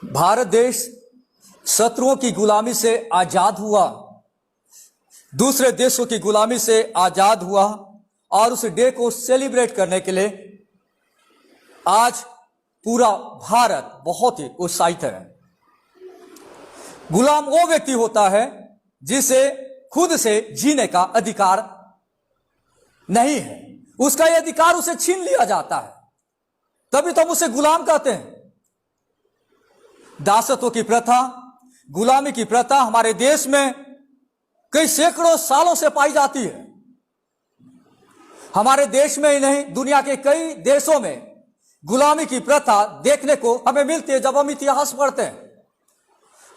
भारत देश शत्रुओं की गुलामी से आजाद हुआ, दूसरे देशों की गुलामी से आजाद हुआ और उस डे को सेलिब्रेट करने के लिए आज पूरा भारत बहुत ही उत्साहित है। गुलाम वो व्यक्ति होता है जिसे खुद से जीने का अधिकार नहीं है, उसका यह अधिकार उसे छीन लिया जाता है, तभी तो हम उसे गुलाम कहते हैं। दासत्व की प्रथा, गुलामी की प्रथा हमारे देश में कई सैकड़ों सालों से पाई जाती है। हमारे देश में ही नहीं, दुनिया के कई देशों में गुलामी की प्रथा देखने को हमें मिलती है जब हम इतिहास पढ़ते हैं।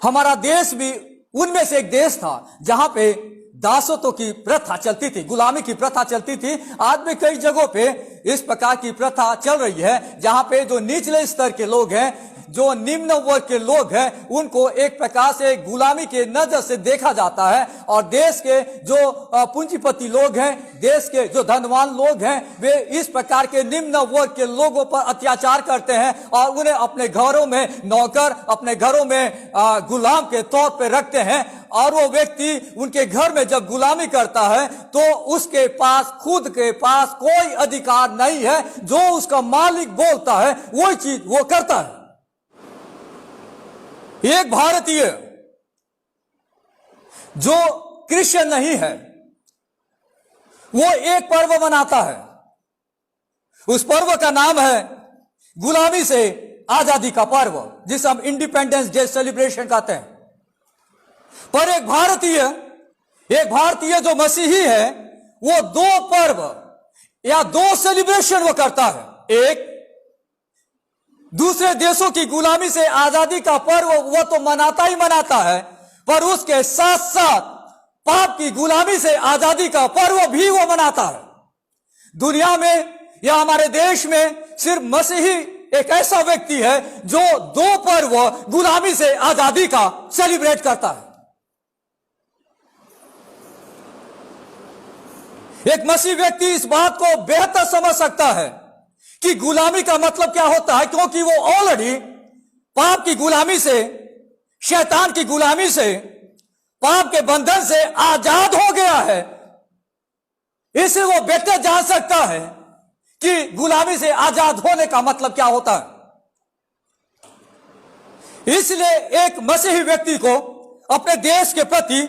हमारा देश भी उनमें से एक देश था जहां पे दासत्व की प्रथा चलती थी, गुलामी की प्रथा चलती थी। आज भी कई जगहों पे इस प्रकार की प्रथा चल रही है जहां पे जो निचले स्तर के लोग हैं, जो निम्न वर्ग के लोग हैं, उनको एक प्रकार से गुलामी के नजर से देखा जाता है और देश के जो पूंजीपति लोग हैं, देश के जो धनवान लोग हैं, वे इस प्रकार के निम्न वर्ग के लोगों पर अत्याचार करते हैं और उन्हें अपने घरों में नौकर, अपने घरों में गुलाम के तौर पर रखते हैं। और वो व्यक्ति उनके घर में जब गुलामी करता है तो उसके पास, खुद के पास कोई अधिकार नहीं है। जो उसका मालिक बोलता है वही चीज वो करता है। एक भारतीय जो क्रिश्चियन नहीं है, वो एक पर्व मनाता है। उस पर्व का नाम है गुलामी से आजादी का पर्व, जिसे हम इंडिपेंडेंस डे सेलिब्रेशन कहते हैं। पर एक भारतीय जो मसीही है, वो दो पर्व या दो सेलिब्रेशन वो करता है। एक, दूसरे देशों की गुलामी से आजादी का पर्व वो तो मनाता ही मनाता है, पर उसके साथ साथ पाप की गुलामी से आजादी का पर्व भी वो मनाता है। दुनिया में या हमारे देश में सिर्फ मसीही एक ऐसा व्यक्ति है जो दो पर्व गुलामी से आजादी का सेलिब्रेट करता है। एक मसीही व्यक्ति इस बात को बेहतर समझ सकता है कि गुलामी का मतलब क्या होता है, क्योंकि वो ऑलरेडी पाप की गुलामी से, शैतान की गुलामी से, पाप के बंधन से आजाद हो गया है। इससे वो बेहतर जान सकता है कि गुलामी से आजाद होने का मतलब क्या होता है। इसलिए एक मसीही व्यक्ति को अपने देश के प्रति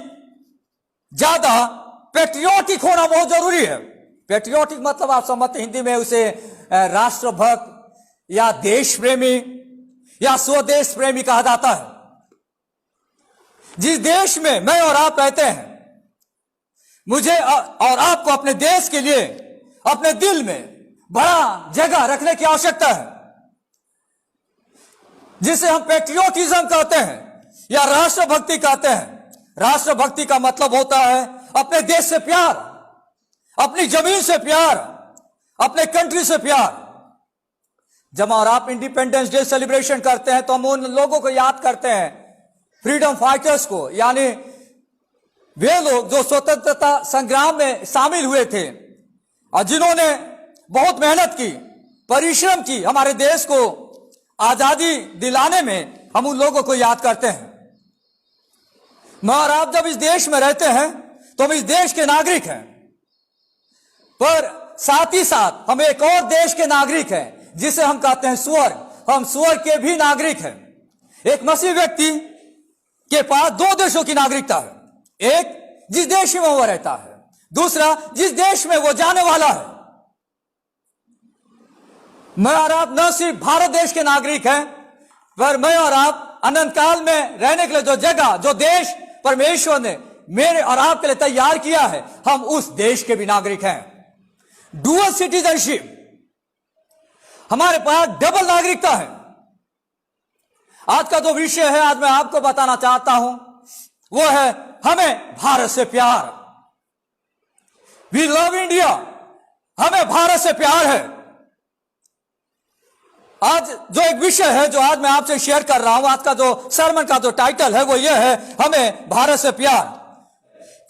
ज्यादा पैट्रियोटिक होना बहुत जरूरी है। पैट्रियोटिक मतलब आप समझते, हिंदी में उसे राष्ट्रभक्त या देश प्रेमी या स्वदेश प्रेमी कहा जाता है। जिस देश में मैं और आप रहते हैं, मुझे और आपको अपने देश के लिए अपने दिल में बड़ा जगह रखने की आवश्यकता है, जिसे हम पैट्रियोटिज्म कहते हैं या राष्ट्रभक्ति कहते हैं। राष्ट्रभक्ति का मतलब होता है अपने देश से प्यार, अपनी जमीन से प्यार, अपने कंट्री से प्यार। जब और आप इंडिपेंडेंस डे सेलिब्रेशन करते हैं तो हम उन लोगों को याद करते हैं, फ्रीडम फाइटर्स को, यानी वे लोग जो स्वतंत्रता संग्राम में शामिल हुए थे और जिन्होंने बहुत मेहनत की, परिश्रम की हमारे देश को आजादी दिलाने में। हम उन लोगों को याद करते हैं। मैं और आप जब इस देश में रहते हैं तो हम इस देश के नागरिक हैं, पर साथ ही साथ हम एक और देश के नागरिक हैं जिसे हम कहते हैं स्वर्ग। हम स्वर्ग के भी नागरिक हैं। एक मसीही व्यक्ति के पास दो देशों की नागरिकता है। एक, जिस देश में वो रहता है, दूसरा, जिस देश में वो जाने वाला है। मैं और आप न सिर्फ भारत देश के नागरिक हैं, पर मैं और आप अनंत काल में रहने के लिए जो जगह, जो देश परमेश्वर ने मेरे और आपके लिए तैयार किया है, हम उस देश के भी नागरिक हैं। डुअल सिटीजनशिप, हमारे पास डबल नागरिकता है। आज का जो विषय है, आज मैं आपको बताना चाहता हूं, वो है हमें भारत से प्यार। वी लव इंडिया, हमें भारत से प्यार है। आज जो एक विषय है जो आज मैं आपसे शेयर कर रहा हूं, आज का जो सरमन का जो टाइटल है वो ये है, हमें भारत से प्यार।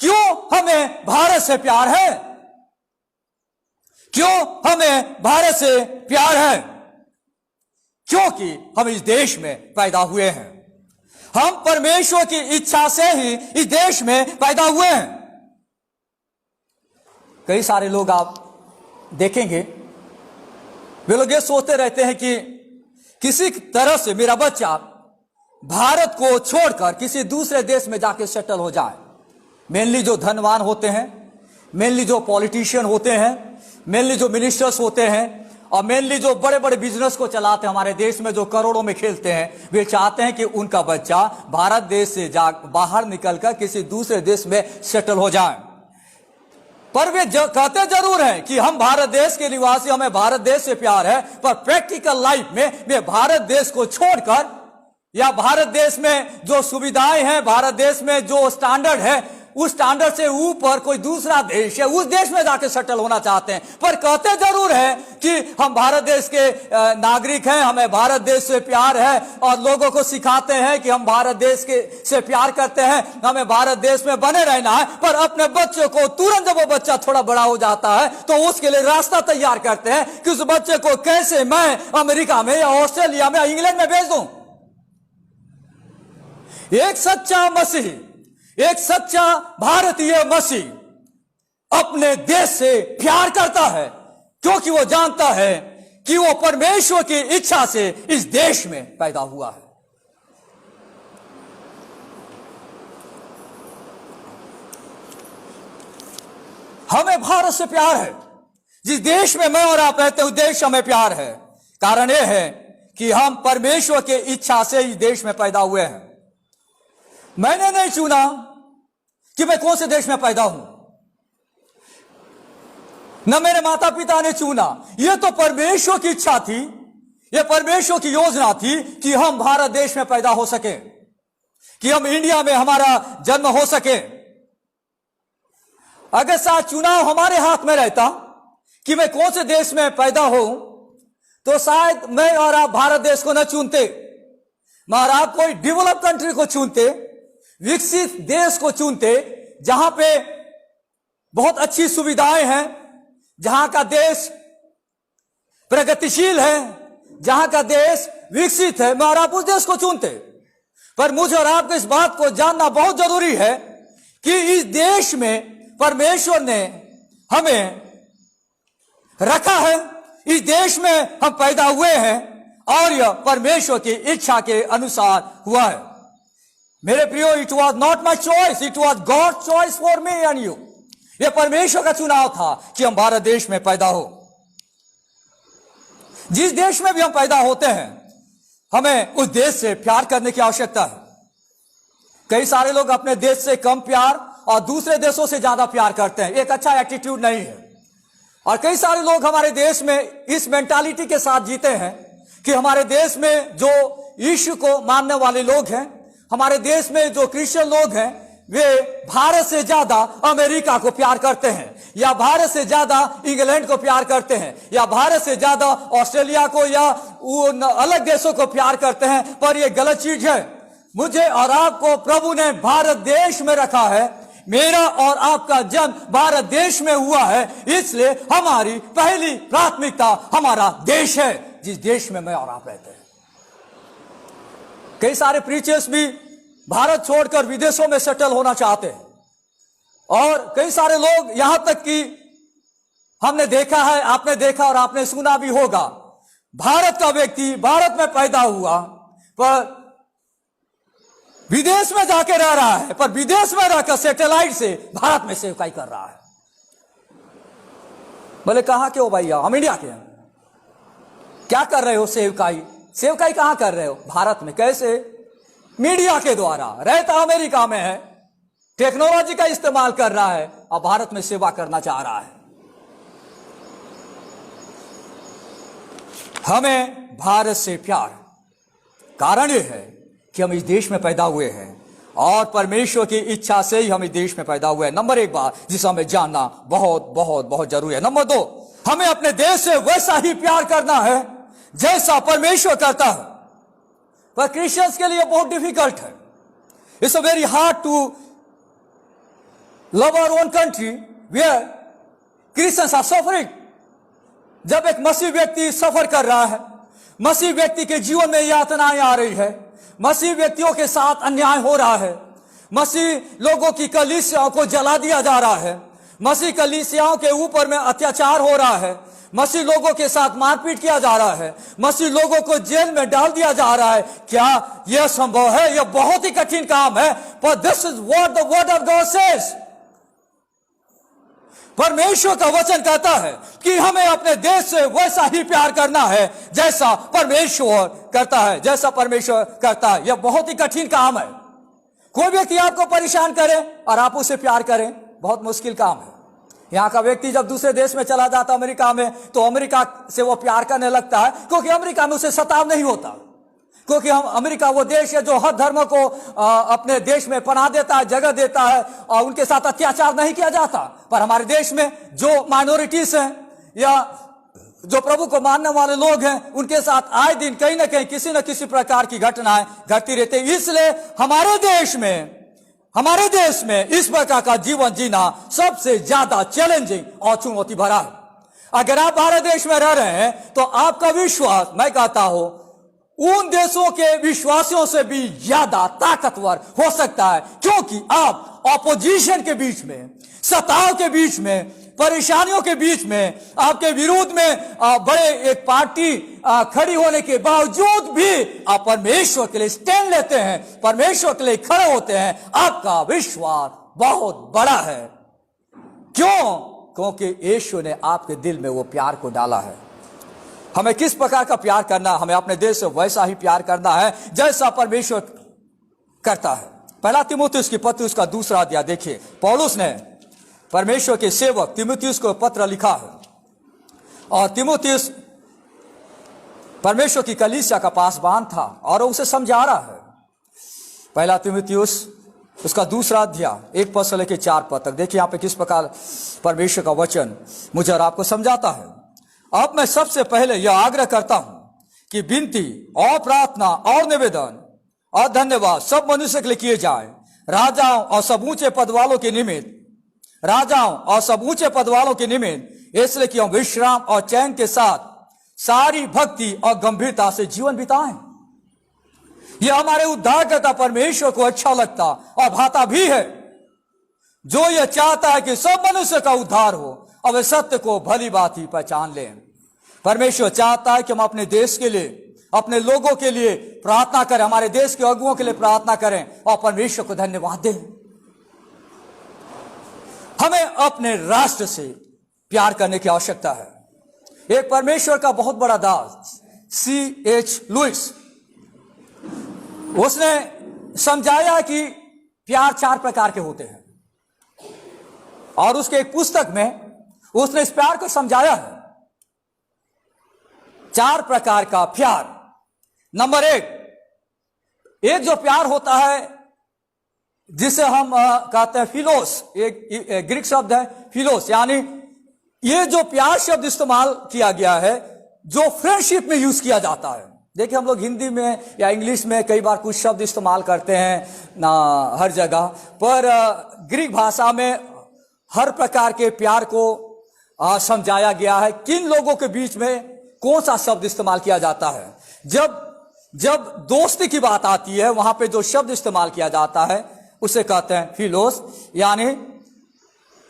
क्यों हमें भारत से प्यार है? क्यों हमें भारत से प्यार है? क्योंकि हम इस देश में पैदा हुए हैं। हम परमेश्वर की इच्छा से ही इस देश में पैदा हुए हैं। कई सारे लोग आप देखेंगे, वे लोग ये सोचते रहते हैं कि किसी तरह से मेरा बच्चा भारत को छोड़कर किसी दूसरे देश में जाके सेटल हो जाए। मेनली जो धनवान होते हैं, मेनली जो पॉलिटिशियन होते हैं, मेनली जो मिनिस्टर्स होते हैं, और मेनली जो बड़े बड़े बिजनेस को चलाते हैं हमारे देश में, जो करोड़ों में खेलते हैं, वे चाहते हैं कि उनका बच्चा भारत देश से बाहर निकलकर किसी दूसरे देश में सेटल हो जाए। पर वे कहते जरूर हैं कि हम भारत देश के निवासी, हमें भारत देश से प्यार है, पर प्रैक्टिकल लाइफ में वे भारत देश को छोड़कर या भारत देश में जो सुविधाएं हैं, भारत देश में जो स्टैंडर्ड है, उस स्टैंडर्ड से ऊपर कोई दूसरा देश है, उस देश में जाके सेटल होना चाहते हैं। पर कहते जरूर है कि हम भारत देश के नागरिक हैं, हमें भारत देश से प्यार है, और लोगों को सिखाते हैं कि हम भारत देश से प्यार करते हैं, हमें भारत देश में बने रहना है। पर अपने बच्चे को तुरंत जब वो बच्चा थोड़ा बड़ा हो जाता है तो उसके लिए रास्ता तैयार करते हैं कि उस बच्चे को कैसे मैं अमेरिका में या ऑस्ट्रेलिया में या इंग्लैंड में भेज दूं। एक सच्चा मसीह, एक सच्चा भारतीय मसीह अपने देश से प्यार करता है, क्योंकि वो जानता है कि वो परमेश्वर की इच्छा से इस देश में पैदा हुआ है। हमें भारत से प्यार है। जिस देश में मैं और आप रहते हैं उस देश हमें प्यार है। कारण यह है कि हम परमेश्वर की इच्छा से इस देश में पैदा हुए हैं। मैंने नहीं चुना कि मैं कौन से देश में पैदा हूं, न मेरे माता पिता ने चुना। यह तो परमेश्वर की इच्छा थी, यह परमेश्वर की योजना थी कि हम भारत देश में पैदा हो सके, कि हम इंडिया में हमारा जन्म हो सके। अगर शायद चुनाव हमारे हाथ में रहता कि मैं कौन से देश में पैदा हूं, तो शायद मैं और आप भारत देश को न चुनते, मगर आप कोई डेवलप कंट्री को चुनते, विकसित देश को चुनते, जहां पे बहुत अच्छी सुविधाएं हैं, जहां का देश प्रगतिशील है, जहां का देश विकसित है, मगर आप उस देश को चुनते। पर मुझे और आपको इस बात को जानना बहुत जरूरी है कि इस देश में परमेश्वर ने हमें रखा है, इस देश में हम पैदा हुए हैं, और यह परमेश्वर की इच्छा के अनुसार हुआ है। मेरे प्रियो, it was not my choice, it was God choice for me and you. यह परमेश्वर का चुनाव था कि हम भारत देश में पैदा हो। जिस देश में भी हम पैदा होते हैं, हमें उस देश से प्यार करने की आवश्यकता है। कई सारे लोग अपने देश से कम प्यार और दूसरे देशों से ज्यादा प्यार करते हैं। एक अच्छा एटीट्यूड नहीं है। और कई सारे लोग हमारे देश में इस मेंटालिटी के साथ जीते हैं कि हमारे देश में जो यीशु को मानने वाले लोग हैं, हमारे देश में जो क्रिश्चियन लोग हैं, वे भारत से ज्यादा अमेरिका को प्यार करते हैं, या भारत से ज्यादा इंग्लैंड को प्यार करते हैं, या भारत से ज्यादा ऑस्ट्रेलिया को या अलग देशों को प्यार करते हैं। पर यह गलत चीज है। मुझे और आपको प्रभु ने भारत देश में रखा है। मेरा और आपका जन्म भारत देश में हुआ है, इसलिए हमारी पहली प्राथमिकता हमारा देश है, जिस देश में मैं और आप रहते हैं। कई सारे प्रीचर्स भी भारत छोड़कर विदेशों में सेटल होना चाहते हैं, और कई सारे लोग यहां तक कि हमने देखा है, आपने देखा और आपने सुना भी होगा, भारत का व्यक्ति भारत में पैदा हुआ पर विदेश में जाके रह रहा है, पर विदेश में रहकर सैटेलाइट से भारत में सेवकाई कर रहा है। बोले कहां के हो भैया? हम इंडिया के हैं। क्या कर रहे हो? सेवकाई। सेवकाई कहां कर रहे हो? भारत में। कैसे? मीडिया के द्वारा। रहता अमेरिका में है, टेक्नोलॉजी का इस्तेमाल कर रहा है और भारत में सेवा करना चाह रहा है। हमें भारत से प्यार, कारण यह है कि हम इस देश में पैदा हुए हैं और परमेश्वर की इच्छा से ही हम इस देश में पैदा हुए हैं। नंबर एक बात जिसे हमें जानना बहुत बहुत बहुत जरूरी है। नंबर दो, हमें अपने देश से वैसा ही प्यार करना है जैसा परमेश्वर करता है। पर क्रिश्चियंस के लिए बहुत डिफिकल्ट है। It's a very hard to love our own country where Christians are suffering. जब एक मसीह व्यक्ति सफर कर रहा है, मसीह व्यक्ति के जीवन में यातनाएं आ रही है, मसीह व्यक्तियों के साथ अन्याय हो रहा है, मसीह लोगों की कलीसियाओं को जला दिया जा रहा है, मसीह कलीसियाओं के ऊपर में अत्याचार हो रहा है, मसीह लोगों के साथ मारपीट किया जा रहा है, मसीह लोगों को जेल में डाल दिया जा रहा है। क्या यह संभव है? यह बहुत ही कठिन काम है। पर this is what the word of God says. परमेश्वर का वचन कहता है कि हमें अपने देश से वैसा ही प्यार करना है जैसा परमेश्वर करता है, जैसा परमेश्वर करता है। यह बहुत ही कठिन काम है। कोई व्यक्ति आपको परेशान करे और आप उसे प्यार करें, बहुत मुश्किल काम है। यहां का व्यक्ति जब दूसरे देश में चला जाता अमेरिका में, तो अमेरिका से वो प्यार करने लगता है, क्योंकि अमेरिका में उसे सताव नहीं होता, क्योंकि हम अमेरिका वो देश है जो हर धर्म को अपने देश में पनाह देता है, जगह देता है, और उनके साथ अत्याचार नहीं किया जाता। पर हमारे देश में जो माइनॉरिटीज हैं या जो प्रभु को मानने वाले लोग हैं, उनके साथ आए दिन कहीं ना कहीं किसी न किसी प्रकार की घटनाएं घटती रहती है। इसलिए हमारे देश में इस प्रकार का जीवन जीना सबसे ज्यादा चैलेंजिंग और चुनौती भरा है। अगर आप भारत देश में रह रहे हैं तो आपका विश्वास, मैं कहता हूं, उन देशों के विश्वासियों से भी ज्यादा ताकतवर हो सकता है, क्योंकि आप ऑपोजिशन के बीच में, सताव के बीच में, परेशानियों के बीच में, आपके विरोध में बड़े एक पार्टी खड़ी होने के बावजूद भी आप परमेश्वर के लिए स्टैंड लेते हैं, परमेश्वर के लिए खड़े होते हैं। आपका विश्वास बहुत बड़ा है। क्यों? क्योंकि यीशु ने आपके दिल में वो प्यार को डाला है। हमें किस प्रकार का प्यार करना? हमें अपने देश से वैसा ही प्यार करना है जैसा परमेश्वर करता है। पहला तीमुथियुस की पत्र उसका 2 अध्याय देखिए। पौलुस ने परमेश्वर के सेवक तीमुथियुस को पत्र लिखा है, और तीमुथियुस परमेश्वर की कलीसिया का पासबान था और उसे समझा रहा है। पहला तीमुथियुस उसका 2 अध्याय 1 पद से लेकर 4 पद तक देखिए। यहां पे किस प्रकार परमेश्वर का वचन मुझे और आपको समझाता है। अब मैं सबसे पहले यह आग्रह करता हूं कि विनती और प्रार्थना और निवेदन और धन्यवाद सब मनुष्य के लिए किए जाए, राजाओं और सब ऊंचे पद वालों के निमित्त, इसलिए कि हम विश्राम और चैन के साथ सारी भक्ति और गंभीरता से जीवन बिताएं। यह हमारे उद्धारकर्ता परमेश्वर को अच्छा लगता और भाता भी है, जो यह चाहता है कि सब मनुष्य का उद्धार हो और वे सत्य को भली बात ही पहचान लें। परमेश्वर चाहता है कि हम अपने देश के लिए, अपने लोगों के लिए प्रार्थना करें, हमारे देश के अगुओं के लिए प्रार्थना करें और परमेश्वर को धन्यवाद दें। हमें अपने राष्ट्र से प्यार करने की आवश्यकता है। एक परमेश्वर का बहुत बड़ा दास C.H. लुइस, उसने समझाया कि प्यार 4 प्रकार के होते हैं, और उसके एक पुस्तक में उसने इस प्यार को समझाया है। 4 प्रकार का प्यार। नंबर 1 जो प्यार होता है जिसे हम कहते हैं फिलोस, एक ग्रीक शब्द है फिलोस, यानी ये जो प्यार शब्द इस्तेमाल किया गया है जो फ्रेंडशिप में यूज किया जाता है। देखिए, हम लोग हिंदी में या इंग्लिश में कई बार कुछ शब्द इस्तेमाल करते हैं ना हर जगह, पर ग्रीक भाषा में हर प्रकार के प्यार को समझाया गया है। किन लोगों के बीच में कौन सा शब्द इस्तेमाल किया जाता है। जब दोस्ती की बात आती है, वहां पे जो शब्द इस्तेमाल किया जाता है उसे कहते हैं फिलोस, यानी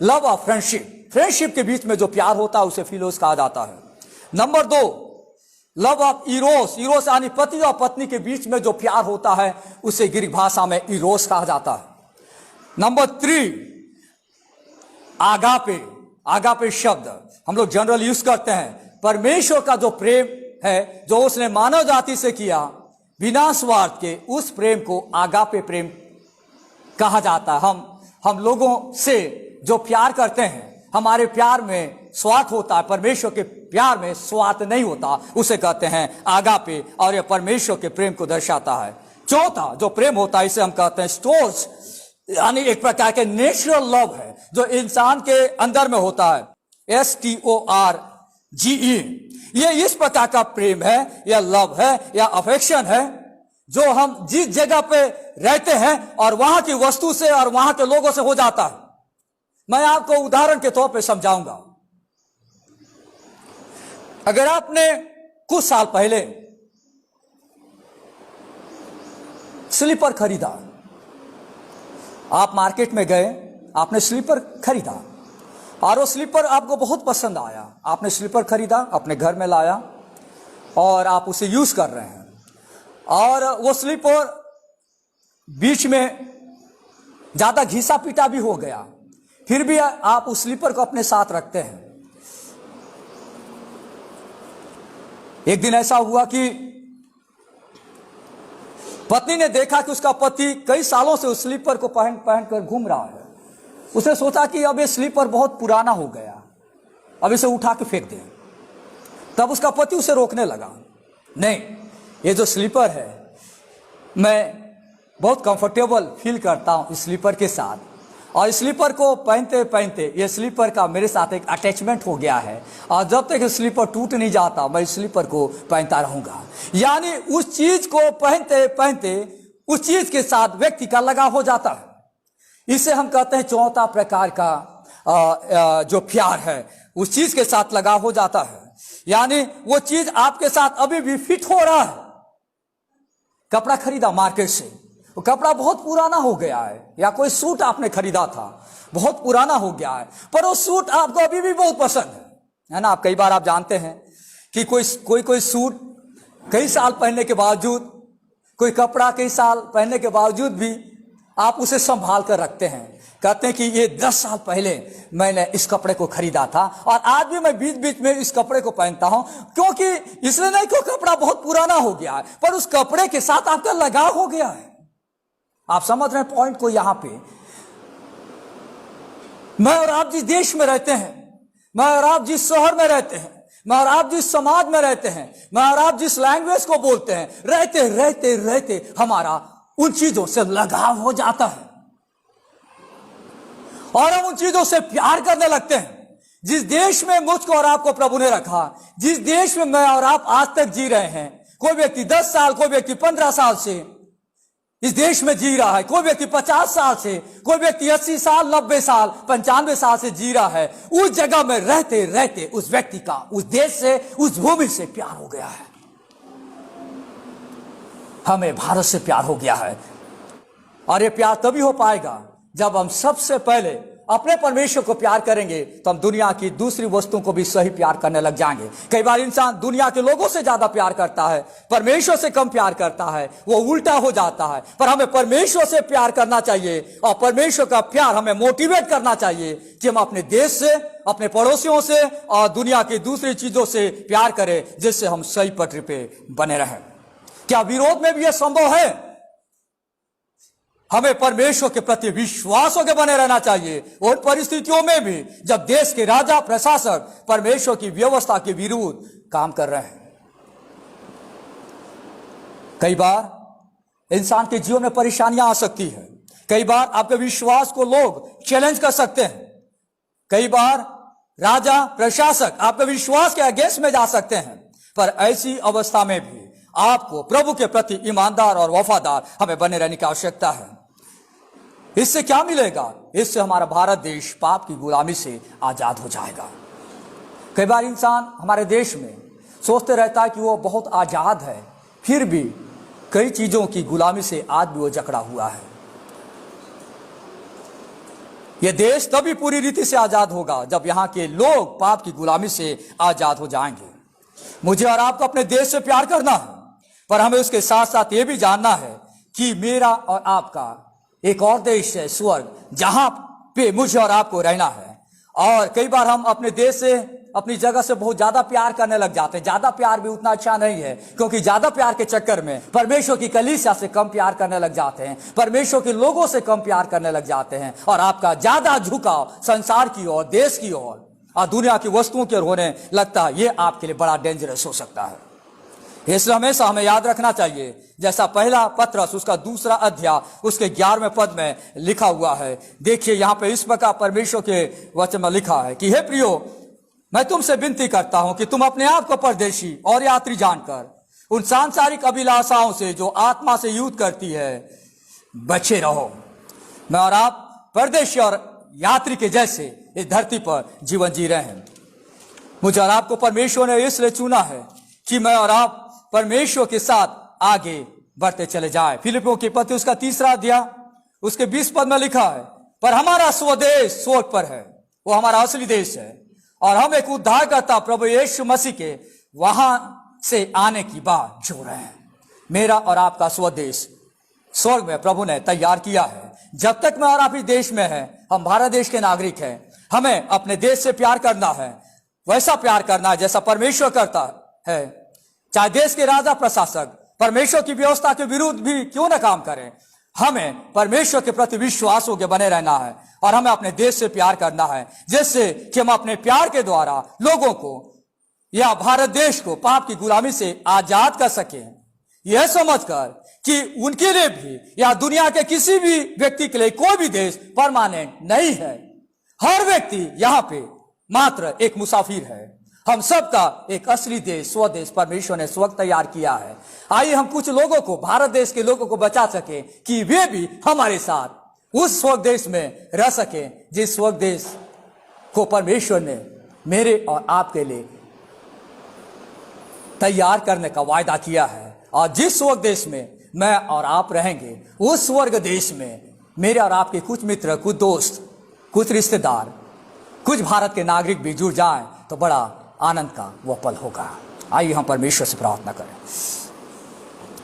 लव ऑफ फ्रेंडशिप के बीच में जो प्यार होता है उसे फिलोस कहा जाता है। नंबर 2 लव ऑफ इरोस यानी पति और पत्नी के बीच में जो प्यार होता है उसे ग्रीक भाषा में इरोस कहा जाता है। नंबर 3 आगापे शब्द हम लोग जनरल यूज करते हैं। परमेश्वर का जो प्रेम है जो उसने मानव जाति से किया बिना स्वार्थ के, उस प्रेम को आगापे प्रेम कहा जाता है। हम लोगों से जो प्यार करते हैं, हमारे प्यार में स्वार्थ होता है, परमेश्वर के प्यार में स्वार्थ नहीं होता, उसे कहते हैं आगापे, और यह परमेश्वर के प्रेम को दर्शाता है। चौथा जो प्रेम होता है इसे हम कहते हैं स्टोर्स, यानी एक प्रकार के नेचुरल लव है जो इंसान के अंदर में होता है, STORGE। ये इस प्रकार का प्रेम है या लव है या अफेक्शन है जो हम जिस जगह पे रहते हैं और वहां की वस्तु से और वहां के लोगों से हो जाता है। मैं आपको उदाहरण के तौर पे समझाऊंगा। अगर आपने कुछ साल पहले स्लीपर खरीदा। आप मार्केट में गए, आपने स्लीपर खरीदा और वो स्लीपर आपको बहुत पसंद आया। आपने स्लीपर खरीदा, अपने घर में लाया और आप उसे यूज कर रहे हैं, और वो स्लीपर बीच में ज्यादा घिसा पीटा भी हो गया, फिर भी आप उस स्लीपर को अपने साथ रखते हैं। एक दिन ऐसा हुआ कि पत्नी ने देखा कि उसका पति कई सालों से उस स्लीपर को पहन कर घूम रहा है। उसने सोचा कि अब ये स्लीपर बहुत पुराना हो गया, अब इसे उठा के फेंक दें। तब उसका पति उसे रोकने लगा, नहीं, ये जो स्लीपर है, मैं बहुत कंफर्टेबल फील करता हूं इस स्लीपर के साथ, और इस स्लीपर को पहनते पहनते ये स्लीपर का मेरे साथ एक अटैचमेंट हो गया है, और जब तक स्लीपर टूट नहीं जाता मैं इस स्लीपर को पहनता रहूंगा। यानी उस चीज को पहनते पहनते उस चीज के साथ व्यक्ति का लगाव हो जाता है। इसे हम कहते हैं चौथा प्रकार का जो प्यार है, उस चीज के साथ लगाव हो जाता है। यानी वो चीज आपके साथ अभी भी फिट हो रहा है। कपड़ा खरीदा मार्केट से, वो कपड़ा बहुत पुराना हो गया है, या कोई सूट आपने खरीदा था बहुत पुराना हो गया है, पर वो सूट आपको अभी भी बहुत पसंद है ना। आप कई बार आप जानते हैं कि कोई सूट कई साल पहनने के बावजूद, कोई कपड़ा कई साल पहनने के बावजूद भी आप उसे संभाल कर रखते हैं। कहते हैं कि ये 10 साल पहले मैंने इस कपड़े को खरीदा था और आज भी मैं बीच बीच में इस कपड़े को पहनता हूं, क्योंकि इसलिए नहीं कि कपड़ा बहुत पुराना हो गया है, पर उस कपड़े के साथ आपका लगाव हो गया है। आप समझ रहे हैं पॉइंट को? यहां पे मैं और आप जिस देश में रहते हैं, मैं और आप जिस शहर में रहते हैं, मैं और आप जिस समाज में रहते हैं, मैं और आप जिस लैंग्वेज को बोलते हैं, रहते रहते रहते हमारा उन चीजों से लगाव हो जाता है और हम उन चीजों से प्यार करने लगते हैं। जिस देश में मुझको और आपको प्रभु ने रखा, जिस देश में मैं और आप आज तक जी रहे हैं, कोई व्यक्ति 10 साल, कोई व्यक्ति 15 साल से इस देश में जी रहा है, कोई व्यक्ति 50 साल से, कोई व्यक्ति 80 साल, 90 साल, 95 साल से जी रहा है, उस जगह में रहते रहते उस व्यक्ति का उस देश से, उस भूमि से प्यार हो गया है। हमें भारत से प्यार हो गया है, और यह प्यार तभी हो पाएगा जब हम सबसे पहले अपने परमेश्वर को प्यार करेंगे, तो हम दुनिया की दूसरी वस्तुओं को भी सही प्यार करने लग जाएंगे। कई बार इंसान दुनिया के लोगों से ज्यादा प्यार करता है, परमेश्वर से कम प्यार करता है, वो उल्टा हो जाता है। पर हमें परमेश्वर से प्यार करना चाहिए, और परमेश्वर का प्यार हमें मोटिवेट करना चाहिए कि हम अपने देश से, अपने पड़ोसियों से और दुनिया की दूसरी चीजों से प्यार करें, जिससे हम सही पटरी पे बने रहें। क्या विरोध में भी यह संभव है? हमें परमेश्वर के प्रति विश्वास होकर बने रहना चाहिए उन परिस्थितियों में भी जब देश के राजा प्रशासक परमेश्वर की व्यवस्था के विरुद्ध काम कर रहे हैं। कई बार इंसान के जीवन में परेशानियां आ सकती है, कई बार आपके विश्वास को लोग चैलेंज कर सकते हैं, कई बार राजा प्रशासक आपके विश्वास के अगेंस्ट में जा सकते हैं। पर ऐसी अवस्था में भी आपको प्रभु के प्रति ईमानदार और वफादार हमें बने रहने की आवश्यकता है। इससे क्या मिलेगा? इससे हमारा भारत देश पाप की गुलामी से आजाद हो जाएगा। कई बार इंसान हमारे देश में सोचते रहता है कि वो बहुत आजाद है, फिर भी कई चीजों की गुलामी से आज भी वो जकड़ा हुआ है। यह देश तभी पूरी रीति से आजाद होगा जब यहाँ के लोग पाप की गुलामी से आजाद हो जाएंगे। मुझे और आपको अपने देश से प्यार करना है, पर हमें उसके साथ साथ ये भी जानना है कि मेरा और आपका एक और देश है, स्वर्ग, जहां पे मुझे और आपको रहना है। और कई बार हम अपने देश से, अपनी जगह से बहुत ज्यादा प्यार करने लग जाते हैं। ज्यादा प्यार भी उतना अच्छा नहीं है, क्योंकि ज्यादा प्यार के चक्कर में परमेश्वर की कलीसिया से कम प्यार करने लग जाते हैं, परमेश्वर के लोगों से कम प्यार करने लग जाते हैं, और आपका ज्यादा झुकाव संसार की ओर, देश की ओर और दुनिया की वस्तुओं की ओर होने लगता है। ये आपके लिए बड़ा डेंजरस हो सकता है। इसलिए हमेशा हमें याद रखना चाहिए, जैसा पहला पत्रस उसका 2 अध्याय उसके 11वें पद में लिखा हुआ है। देखिए यहाँ पे इस प्रकार परमेश्वर के वचन में लिखा है कि हे प्रियो, मैं तुमसे विनती करता हूं कि तुम अपने आप को परदेशी और यात्री जानकर उन सांसारिक अभिलाषाओं से जो आत्मा से युद्ध करती है बचे रहो। मैं और आप परदेशी और यात्री के जैसे इस धरती पर जीवन जी रहे हैं। मुझे और आपको परमेश्वर ने इसलिए चुना है कि मैं और आप परमेश्वर के साथ आगे बढ़ते चले जाए। फिलिपियों की पत्री उसका 3 अध्याय उसके 20 पद में लिखा है, पर हमारा स्वदेश स्वर्ग पर है, वो हमारा असली देश है, और हम एक उद्धारकर्ता प्रभु यीशु मसीह के वहां से आने की बात जो रहे हैं। मेरा और आपका स्वदेश स्वर्ग में प्रभु ने तैयार किया है। जब तक मैं और आप इस देश में है, हम भारत देश के नागरिक हैं, हमें अपने देश से प्यार करना है, वैसा प्यार करना है जैसा परमेश्वर करता है। चाहे देश के राजा प्रशासक परमेश्वर की व्यवस्था के विरुद्ध भी क्यों न काम करें, हमें परमेश्वर के प्रति विश्वास होकर बने रहना है और हमें अपने देश से प्यार करना है, जिससे कि हम अपने प्यार के द्वारा लोगों को या भारत देश को पाप की गुलामी से आजाद कर सकें। यह समझकर कि उनके लिए भी या दुनिया के किसी भी व्यक्ति के लिए कोई भी देश परमानेंट नहीं है। हर व्यक्ति यहाँ पे मात्र एक मुसाफिर है। हम सबका एक असली देश स्वदेश परमेश्वर ने स्वर्ग तैयार किया है। आइए हम कुछ लोगों को, भारत देश के लोगों को बचा सके कि वे भी हमारे साथ उस स्वर्ग देश में रह सके जिस स्वर्ग देश को परमेश्वर ने मेरे और आपके लिए तैयार करने का वायदा किया है। और जिस स्वर्ग देश में मैं और आप रहेंगे, उस स्वर्ग देश में मेरे और आपके कुछ मित्र, कुछ दोस्त, कुछ रिश्तेदार, कुछ भारत के नागरिक भी जुड़ जाएं तो बड़ा आनंद का वो पल होगा। आइए हम परमेश्वर से प्रार्थना करें।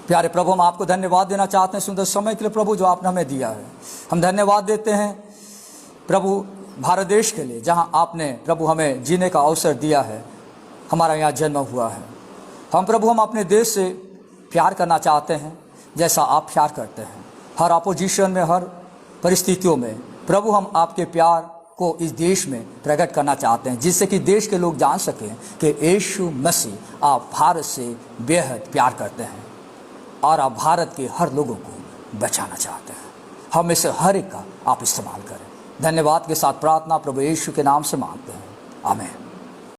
प्यारे प्रभु, हम आपको धन्यवाद देना चाहते हैं सुंदर समय के लिए प्रभु जो आपने हमें दिया है। हम धन्यवाद देते हैं प्रभु भारत देश के लिए, जहां आपने प्रभु हमें जीने का अवसर दिया है, हमारा यहाँ जन्म हुआ है। हम प्रभु हम अपने देश से प्यार करना चाहते हैं जैसा आप प्यार करते हैं। हर अपोजिशन में, हर परिस्थितियों में प्रभु हम आपके प्यार को इस देश में प्रकट करना चाहते हैं, जिससे कि देश के लोग जान सकें कि यीशु मसीह आप भारत से बेहद प्यार करते हैं और आप भारत के हर लोगों को बचाना चाहते हैं। हम इसे हर एक का आप इस्तेमाल करें। धन्यवाद के साथ प्रार्थना प्रभु यीशु के नाम से मांगते हैं, आमीन।